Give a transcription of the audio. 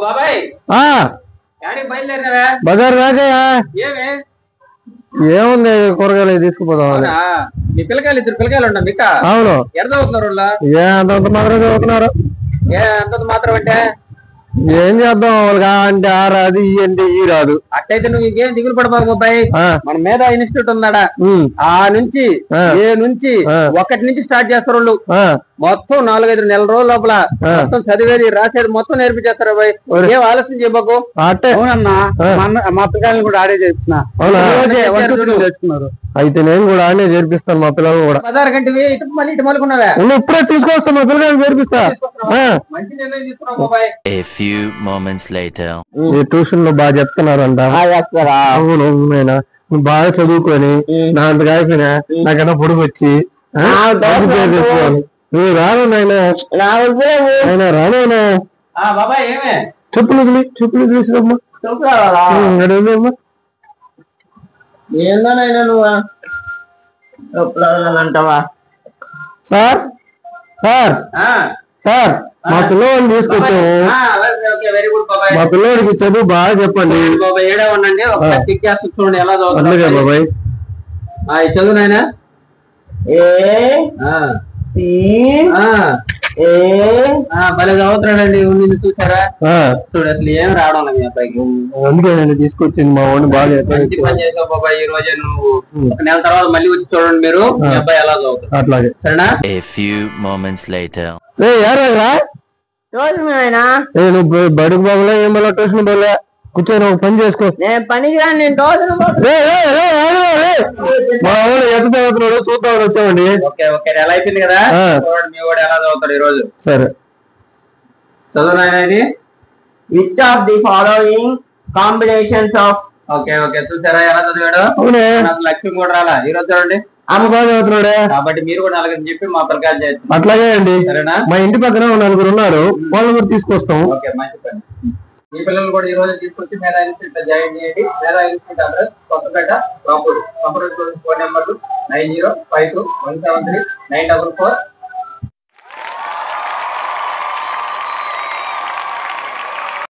బాబాయ్ బజార్ దాకా ఏముంది కూరగాయలు తీసుకుపోదాం. మీ పిల్లకాయలు 2 పిల్లకాయలు ఉన్నా మీకు? అవును. ఎంత చదువుతున్నారు? అంతంత మాత్రం చదువుతున్నారు. అంతంత మాత్రం అంటే ఏం చేద్దాం వాళ్ళకి అంటే ఆ రాదు ఈ అంటే ఈ రాదు. అట్టయితే నువ్వు ఇంకేం దిగులు పడబాకు బాబాయ్. మన మేధా ఇన్స్టిట్యూట్ ఉందాడా, ఆ నుంచి ఒకటి నుంచి స్టార్ట్ చేస్తారు వాళ్ళు. మొత్తం 4-5 నెలల రోజుల లోపల మొత్తం చదివేది రాసేది మొత్తం నేర్పించేస్తారు బాయ్. ఏం ఆలస్యం చేయబాకు. అవునన్నా మా పిల్లల్ని కూడా ఆడే చేస్తున్నారు. అయితే నేను కూడా ఆడే చేర్పిస్తాను మా పిల్లలు కూడా. 16 గంటవి మళ్ళీ ఇటు మలుకున్నావా? ఇప్పుడే తీసుకొస్తా మా పిల్లలు చేర్పిస్తా. మంచి నిర్ణయం తీసుకున్నావు బాబాయ్. ఈ ట్యూషన్ లో బాగా చెప్తున్నారంట. అవును అవునైనా నువ్వు బాగా చదువుకొని నా అంత కాకపోయినా నాకన్నా పొడుగు వచ్చి నువ్వు రాను నాయనా రానైనా చెప్పులు తీసుకురమ్మా. ఏందోనైనా నువ్వు అంటావా? సార్ సార్ సార్ మా పిల్లవాడిని తీసుకొచ్చాము. మా పిల్లవాడికి చదువు బాగా చెప్పండి. ఏడే ఉండండి చూడండి ఎలా చదువుతుంది బాబాయ్. చదువు నాయనా. భలే చదువుతున్నాడండి. నిన్ను చూసారా? చూడు అసలు ఏం రావడం మీ అబ్బాయికి. అందుకే నేను తీసుకొచ్చింది మా వాడిని బాగా. మంచి పని చేసావు బాబాయ్. ఈ రోజే నువ్వు 1 నెల తర్వాత మళ్ళీ వచ్చి చూడండి మీరు మీ అబ్బాయి ఎలా చదువుతాడు. అట్లాగే సరేనా? నువ్వు బడుగు బాబులో ఏం బలా ట్యూషన్ బోలే కూర్చొని ఒక పని చేసుకో. నేను పనికి నేను మా వాడు ఎంత చదువుతున్నాడు చూద్దామని వచ్చామండి. ఎలా అయిపోయింది కదా మీ వాడు ఎలా చదువుతాడు ఈ రోజు. సరే చదువు ఇది. Which of the following combinations of చూసారా ఎలా చదివాడు? అవునే నాకు లక్ష్యం కూడా రాలా. ఈ రోజు చూడండి ఆమె బాగా చదువుతున్నాడే. కాబట్టి మీరు కూడా 4 చెప్పి మా పిల్లకాయలు చేస్తాం. అట్లాగే అండి. సరేనా? మా ఇంటి పక్కన 4 ఉన్నారు, వాళ్ళు కూడా తీసుకొస్తాం. మంచి పని. మీ పిల్లలు కూడా ఈ రోజు తీసుకొచ్చి మేధా ఇన్స్టిట్యూట్ జాయిన్ చేయండి. Medha institute address Kothapet, Rampur. Phone నెంబర్లు 9052173944